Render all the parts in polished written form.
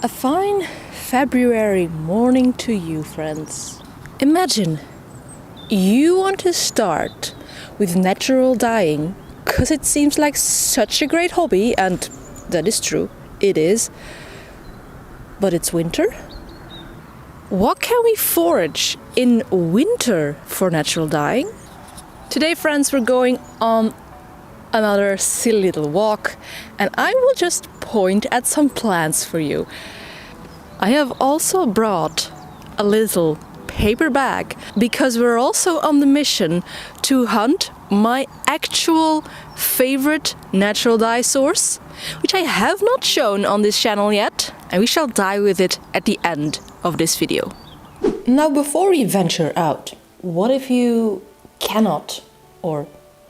A fine February morning to you, friends. Imagine you want to start with natural dyeing because it seems like such a great hobby, and that is true, it is. But it's winter. What can we forage in winter for natural dyeing? Today, friends, we're going on another silly little walk, and I will just point at some plants for you. I have also brought a little paper bag because we're also on the mission to hunt my actual favorite natural dye source, which I have not shown on this channel yet, and we shall dye with it at the end of this video. Now, before we venture out, what if you cannot or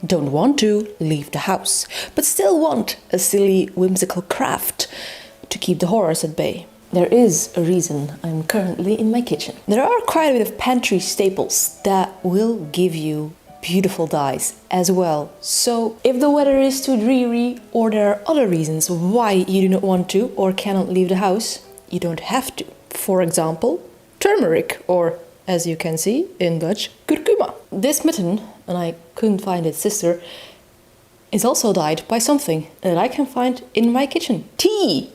don't want to leave the house, but still want a silly, whimsical craft to keep the horrors at bay? There is a reason I'm currently in my kitchen. There are quite a bit of pantry staples that will give you beautiful dyes as well. So if the weather is too dreary, or there are other reasons why you do not want to or cannot leave the house, you don't have to. For example, turmeric, or as you can see in Dutch, kurkuma. This mitten, and I couldn't find its sister, is also dyed by something that I can find in my kitchen. Tea!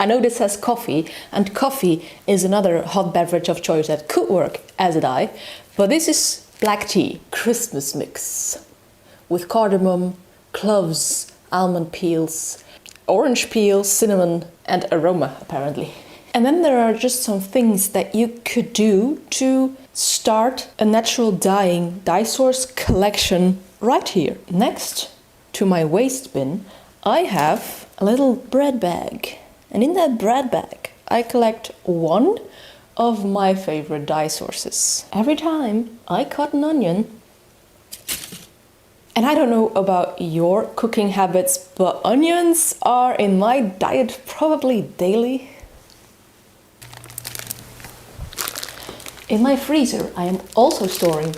I know this says coffee, and coffee is another hot beverage of choice that could work as a dye, but this is black tea, Christmas mix, with cardamom, cloves, almond peels, orange peel, cinnamon, and aroma, apparently. And then there are just some things that you could do to start a natural dyeing dye source collection right here. Next to my waste bin, I have a little bread bag. And in that bread bag, I collect one of my favorite dye sources. Every time I cut an onion, and I don't know about your cooking habits, but onions are in my diet probably daily. In my freezer, I am also storing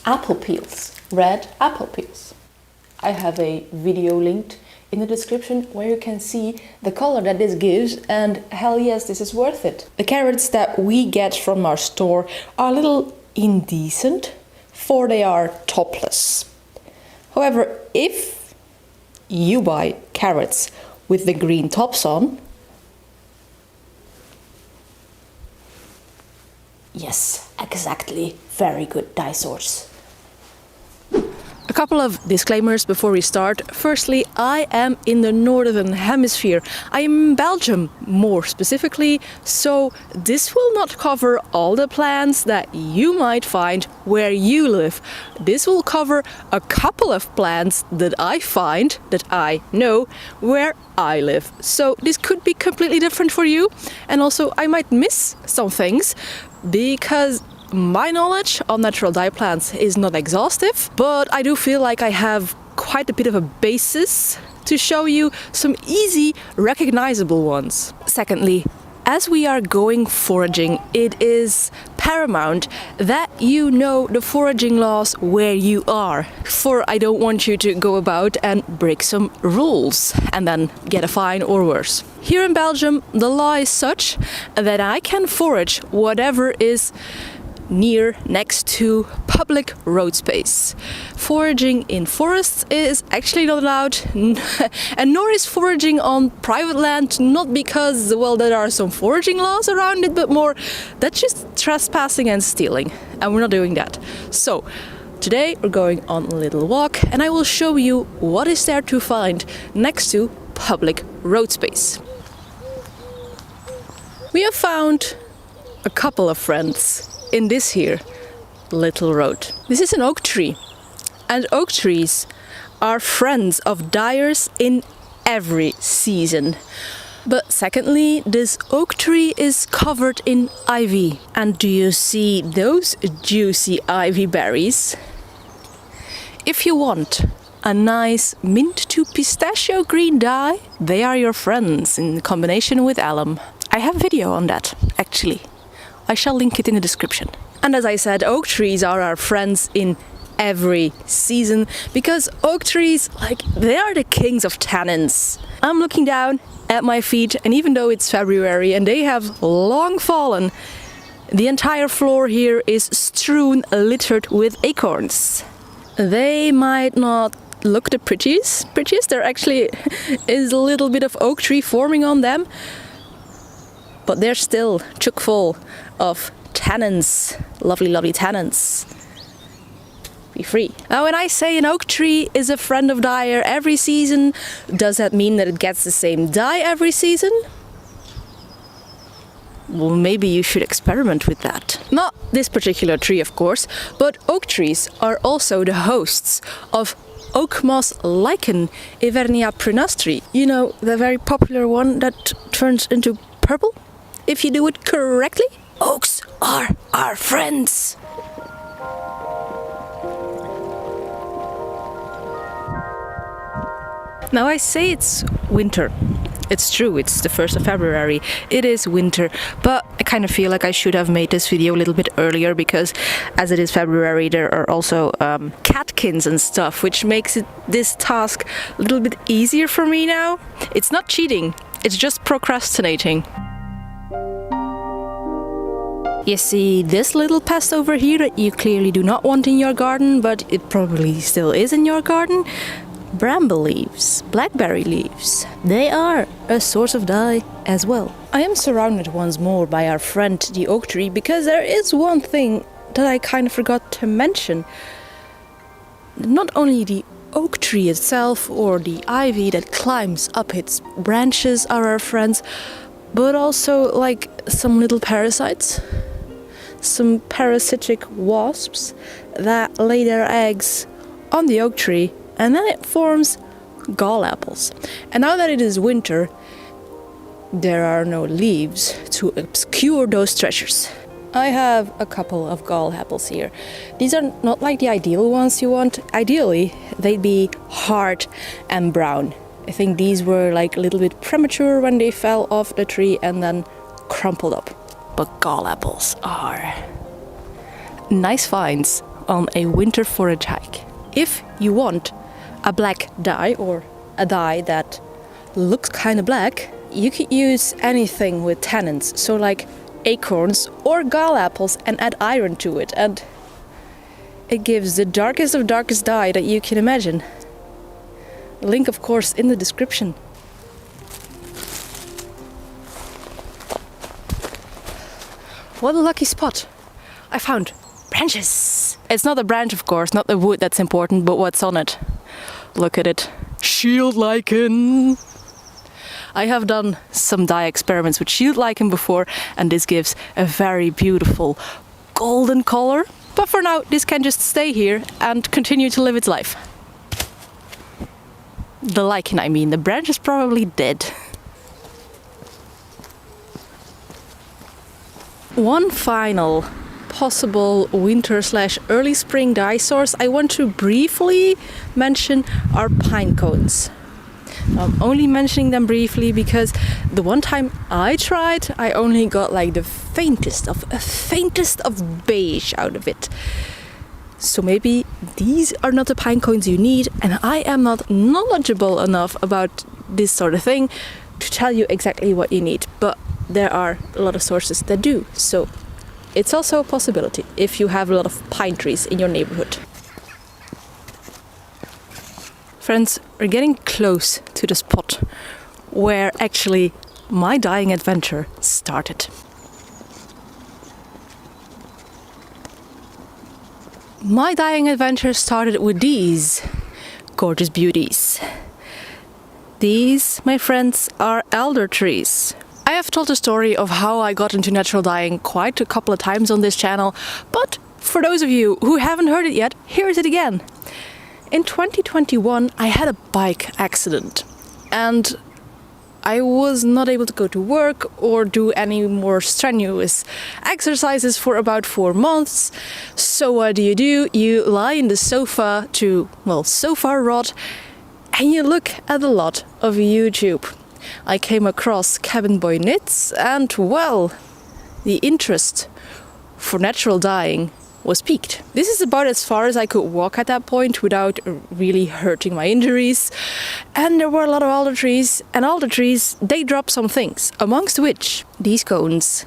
apple peels, red apple peels. I have a video linked in the description where you can see the color that this gives, and hell yes, this is worth it. The carrots that we get from our store are a little indecent, for they are topless. However, if you buy carrots with the green tops on, yes, exactly, very good dye source. A couple of disclaimers before we start. Firstly, I am in the northern hemisphere. I am in Belgium, more specifically, so this will not cover all the plants that you might find where you live. This will cover a couple of plants that I find, that I know, where I live. So this could be completely different for you, and also I might miss some things because my knowledge on natural dye plants is not exhaustive, but I do feel like I have quite a bit of a basis to show you some easy, recognizable ones. Secondly, as we are going foraging, it is paramount that you know the foraging laws where you are. For I don't want you to go about and break some rules and then get a fine or worse. Here in Belgium, the law is such that I can forage whatever is next to public road space. Foraging in forests is actually not allowed, and nor is foraging on private land, not because, well, there are some foraging laws around it, but more that's just trespassing and stealing, and we're not doing that. So today we're going on a little walk, and I will show you what is there to find next to public road space. We have found a couple of friends in this here little road. This is an oak tree, and oak trees are friends of dyers in every season. But secondly, this oak tree is covered in ivy. And do you see those juicy ivy berries? If you want a nice mint to pistachio green dye, they are your friends in combination with alum. I have a video on that, actually. I shall link it in the description. And as I said, oak trees are our friends in every season because oak trees, like, they are the kings of tannins. I'm looking down at my feet, and even though it's February and they have long fallen, the entire floor here is strewn, littered with acorns. They might not look the prettiest. There actually is a little bit of oak tree forming on them, but they're still chock full of tannins, lovely, lovely tannins. Be free. Now, when I say an oak tree is a friend of dyer every season, does that mean that it gets the same dye every season? Well, maybe you should experiment with that. Not this particular tree, of course, but oak trees are also the hosts of oak moss lichen, Evernia prunastri. You know, the very popular one that turns into purple if you do it correctly? Oaks are our friends. Now, I say it's winter. It's true, it's the 1st of February. It is winter, but I kind of feel like I should have made this video a little bit earlier because as it is February, there are also catkins and stuff, which makes this task a little bit easier for me now. It's not cheating, it's just procrastinating. You see this little pest over here that you clearly do not want in your garden, but it probably still is in your garden? Bramble leaves, blackberry leaves, they are a source of dye as well. I am surrounded once more by our friend the oak tree because there is one thing that I kind of forgot to mention. Not only the oak tree itself or the ivy that climbs up its branches are our friends, but also like some little parasites, some parasitic wasps that lay their eggs on the oak tree. And then it forms gall apples. And now that it is winter, there are no leaves to obscure those treasures. I have a couple of gall apples here. These are not like the ideal ones you want. Ideally, they'd be hard and brown. I think these were like a little bit premature when they fell off the tree and then crumpled up. But gall apples are nice finds on a winter forage hike. If you want a black dye or a dye that looks kind of black, you could use anything with tannins, so like acorns or gall apples, and add iron to it, and it gives the darkest of darkest dye that you can imagine. Link, of course, in the description. What a lucky spot! I found branches! It's not the branch, of course, not the wood that's important, but what's on it. Look at it. Shield lichen! I have done some dye experiments with shield lichen before, and this gives a very beautiful golden color. But for now, this can just stay here and continue to live its life. The lichen, I mean. The branch is probably dead. One final possible winter/early spring dye source I want to briefly mention are pine cones. I'm only mentioning them briefly because the one time I tried, I only got like the faintest of beige out of it. So maybe these are not the pine cones you need, and I am not knowledgeable enough about this sort of thing to tell you exactly what you need, but there are a lot of sources that do, so it's also a possibility if you have a lot of pine trees in your neighborhood. Friends, we're getting close to the spot where actually my dyeing adventure started. My dyeing adventure started with these gorgeous beauties. These, my friends, are alder trees. I have told the story of how I got into natural dyeing quite a couple of times on this channel, but for those of you who haven't heard it yet, here's it again. In 2021, I had a bike accident, and I was not able to go to work or do any more strenuous exercises for about 4 months. So what do? You lie in the sofa to, well, sofa rot, and you look at a lot of YouTube. I came across Cabin Boy Knits, and well, the interest for natural dyeing was peaked. This is about as far as I could walk at that point without really hurting my injuries. And there were a lot of alder trees, and alder trees, they drop some things, amongst which these cones.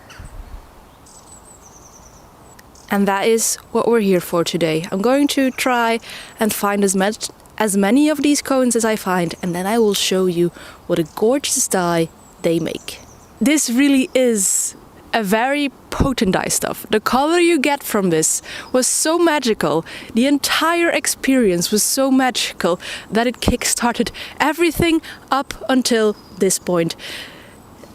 And that is what we're here for today. I'm going to try and find as many of these cones as I find, and then I will show you what a gorgeous dye they make. This really is a very potent dye stuff. The color you get from this was so magical. The entire experience was so magical that it kick-started everything up until this point.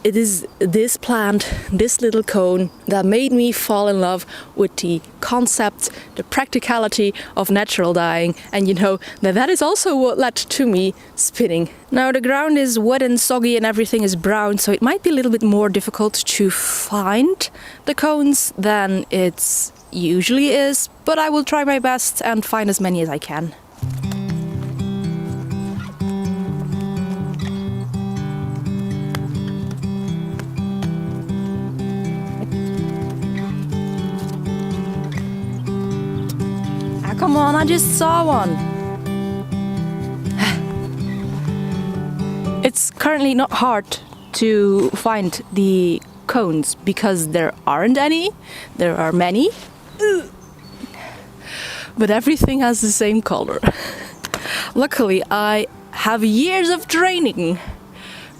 It is this plant, this little cone, that made me fall in love with the concept, the practicality of natural dyeing, and you know, that is also what led to me spinning. Now the ground is wet and soggy and everything is brown, so it might be a little bit more difficult to find the cones than it usually is, but I will try my best and find as many as I can. Come on, I just saw one. It's currently not hard to find the cones because there aren't any. There are many. But everything has the same color. Luckily, I have years of training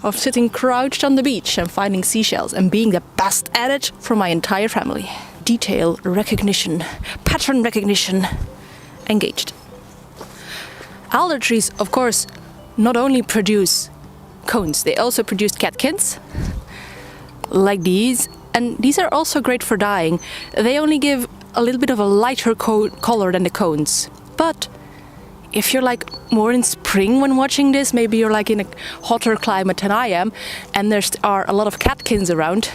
of sitting crouched on the beach and finding seashells and being the best at it for my entire family. Detail recognition, pattern recognition. Engaged. Alder trees, of course, not only produce cones, they also produce catkins, like these, and these are also great for dyeing. They only give a little bit of a lighter color than the cones. But if you're like more in spring when watching this, maybe you're like in a hotter climate than I am, and there are a lot of catkins around,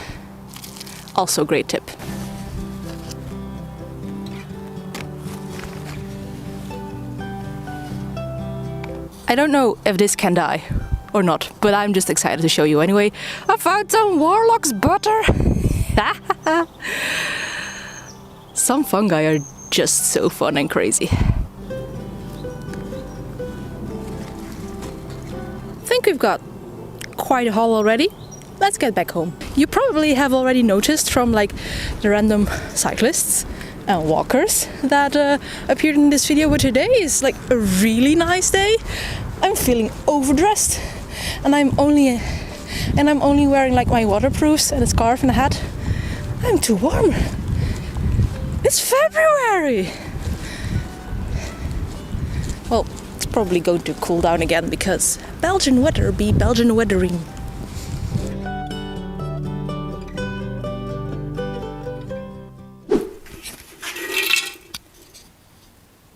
also a great tip. I don't know if this can dye or not, but I'm just excited to show you anyway. I found some Warlock's butter! Some fungi are just so fun and crazy. I think we've got quite a haul already. Let's get back home. You probably have already noticed from like the random cyclists and walkers that appeared in this video, but today is like a really nice day. I'm feeling overdressed, and I'm only wearing like my waterproofs and a scarf and a hat. I'm too warm. It's February. Well, it's probably going to cool down again because Belgian weather be Belgian weathering.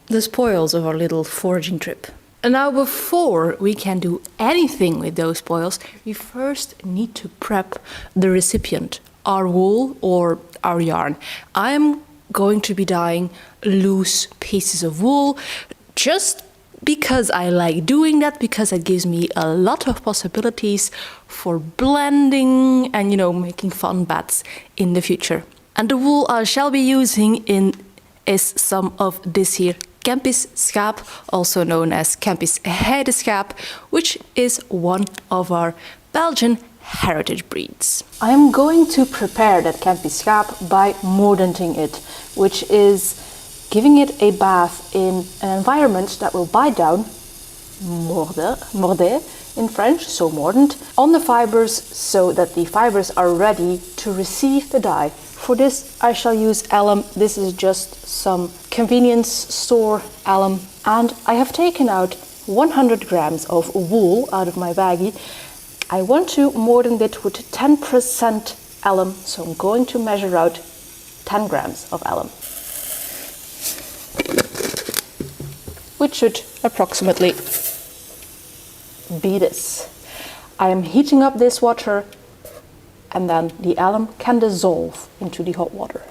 The spoils of our little foraging trip. And now before we can do anything with those spoils, we first need to prep the recipient, our wool or our yarn. I am going to be dyeing loose pieces of wool just because I like doing that, because it gives me a lot of possibilities for blending and, you know, making fun bats in the future. And the wool I shall be using is some of this here Campis schaap, also known as Campis heideschaap, which is one of our Belgian heritage breeds. I'm going to prepare that Campis schaap by mordanting it, which is giving it a bath in an environment that will bite down, morder in French, so mordant, on the fibers so that the fibers are ready to receive the dye. For this I shall use alum. This is just some convenience store alum, and I have taken out 100 grams of wool out of my baggie. I want to mordant it with 10% alum, so I'm going to measure out 10 grams of alum, which should approximately be this. I am heating up this water, and then the alum can dissolve into the hot water.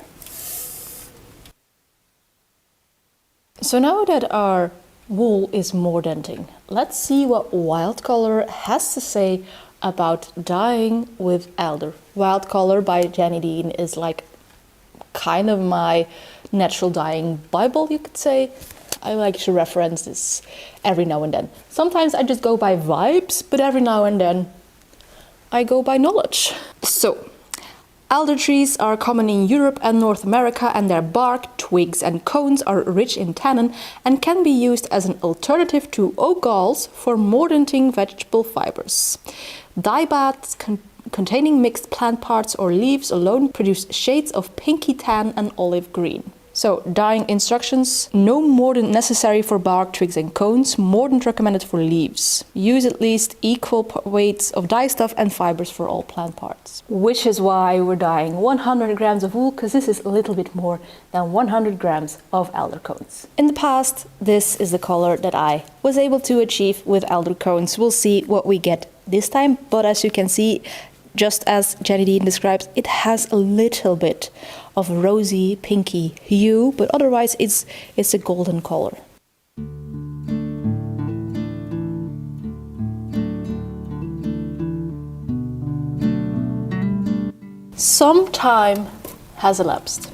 So now that our wool is mordanting, let's see what Wild Color has to say about dyeing with alder. Wild Color by Jenny Dean is like kind of my natural dyeing Bible, you could say. I like to reference this every now and then. Sometimes I just go by vibes, but every now and then I go by knowledge. So, alder trees are common in Europe and North America, and their bark, twigs and cones are rich in tannin and can be used as an alternative to oak galls for mordant vegetable fibers. Dye baths containing mixed plant parts or leaves alone produce shades of pinky tan and olive green. So, dyeing instructions: no mordant necessary for bark, twigs and cones, mordant recommended for leaves. Use at least equal weights of dyestuff and fibers for all plant parts. Which is why we're dyeing 100 grams of wool, because this is a little bit more than 100 grams of alder cones. In the past, this is the color that I was able to achieve with alder cones. We'll see what we get this time, but as you can see, just as Jenny Dean describes, it has a little bit of rosy, pinky hue, but otherwise it's a golden color. Some time has elapsed,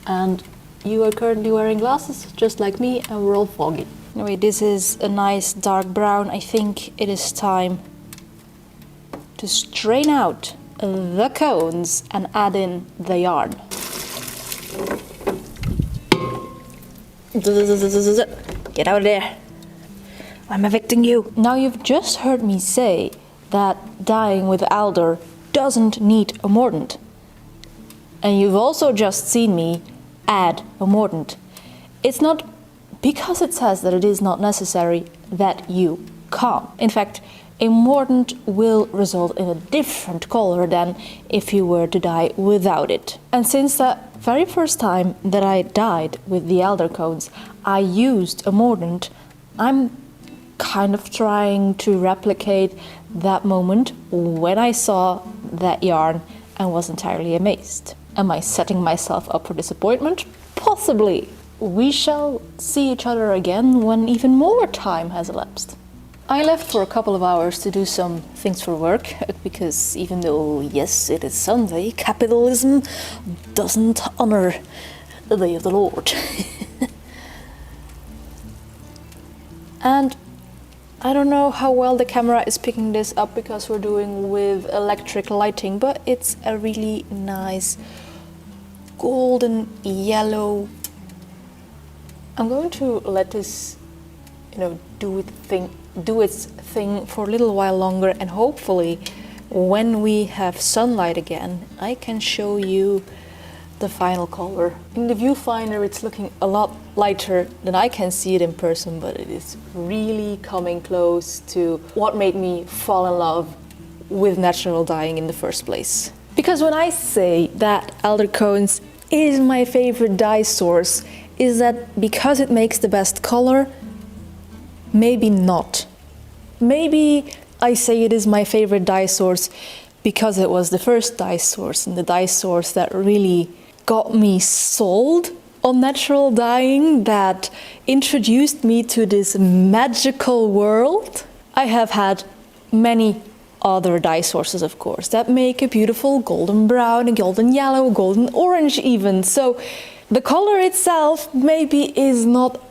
and you are currently wearing glasses, just like me, and we're all foggy. Anyway, this is a nice dark brown. I think it is time to strain out the cones and add in the yarn. Get out of there. I'm evicting you. Now, you've just heard me say that dyeing with alder doesn't need a mordant. And you've also just seen me add a mordant. It's not because it says that it is not necessary that you can't. In fact, a mordant will result in a different color than if you were to dye without it. And since the very first time that I dyed with the alder cones, I used a mordant, I'm kind of trying to replicate that moment when I saw that yarn and was entirely amazed. Am I setting myself up for disappointment? Possibly. We shall see each other again when even more time has elapsed. I left for a couple of hours to do some things for work, because even though, yes, it is Sunday, capitalism doesn't honor the day of the Lord. And I don't know how well the camera is picking this up because we're doing with electric lighting, but it's a really nice golden yellow. I'm going to let this, do its thing for a little while longer, and hopefully when we have sunlight again, I can show you the final color. In the viewfinder it's looking a lot lighter than I can see it in person, but it is really coming close to what made me fall in love with natural dyeing in the first place. Because when I say that alder cones is my favorite dye source, is that because it makes the best color? Maybe not. Maybe I say it is my favorite dye source because it was the first dye source, and the dye source that really got me sold on natural dyeing, that introduced me to this magical world. I have had many other dye sources, of course, that make a beautiful golden brown, a golden yellow, golden orange even. So the color itself maybe is not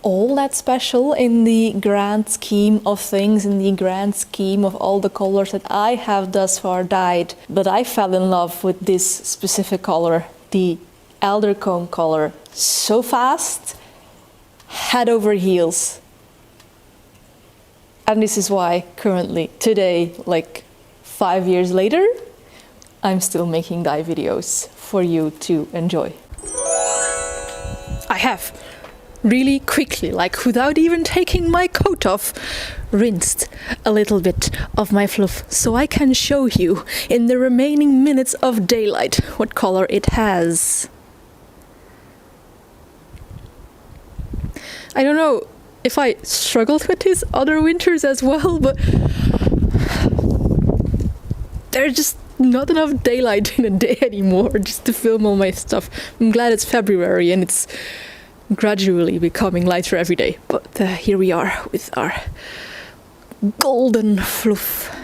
all that special in the grand scheme of things, in the grand scheme of all the colors that I have thus far dyed. But I fell in love with this specific color, the alder cone color, so fast, head over heels. And this is why currently, today, like 5 years later, I'm still making dye videos for you to enjoy. I have really quickly, like without even taking my coat off, rinsed a little bit of my fluff so I can show you in the remaining minutes of daylight what color it has. I don't know if I struggled with this other winters as well, but there's just not enough daylight in a day anymore just to film all my stuff. I'm glad it's February and it's gradually becoming lighter every day, but here we are with our golden fluff.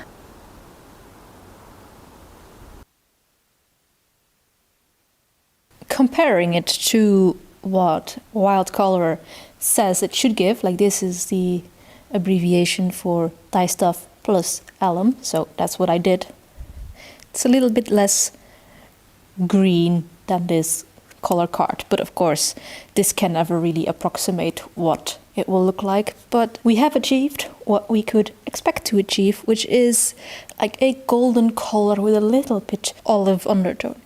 comparing it to what wild color says it should give, like this is the abbreviation for Dyestuff plus alum, so that's what I did. It's a little bit less green than this color card, but of course this can never really approximate what it will look like. But we have achieved what we could expect to achieve, which is like a golden color with a little bit olive undertone.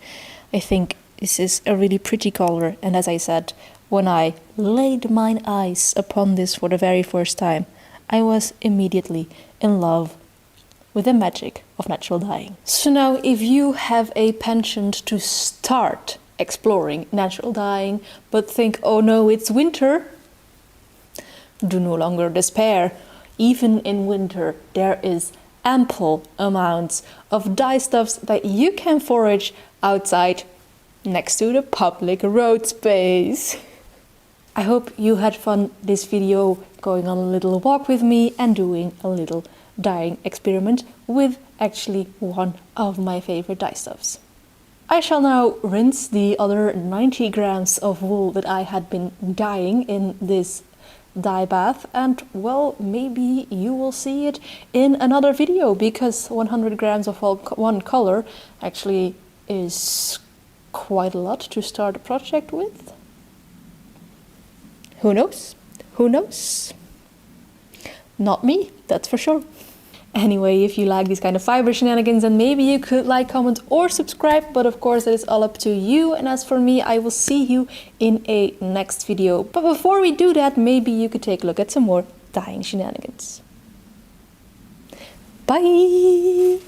I think this is a really pretty color, and as I said, when I laid mine eyes upon this for the very first time, I was immediately in love with the magic of natural dyeing. So now if you have a penchant to start exploring natural dyeing but think, oh no, it's winter, do no longer despair. Even in winter there is ample amounts of dyestuffs that you can forage outside next to the public road space. I hope you had fun this video going on a little walk with me and doing a little dyeing experiment with actually one of my favorite dyestuffs. I shall now rinse the other 90 grams of wool that I had been dyeing in this dye bath, and well, maybe you will see it in another video, because 100 grams of one color actually is quite a lot to start a project with. Who knows? Who knows? Not me, that's for sure. Anyway, if you like these kind of fiber shenanigans, then maybe you could like, comment or subscribe, but of course that is all up to you. And as for me, I will see you in a next video. But before we do that, maybe you could take a look at some more dyeing shenanigans. Bye!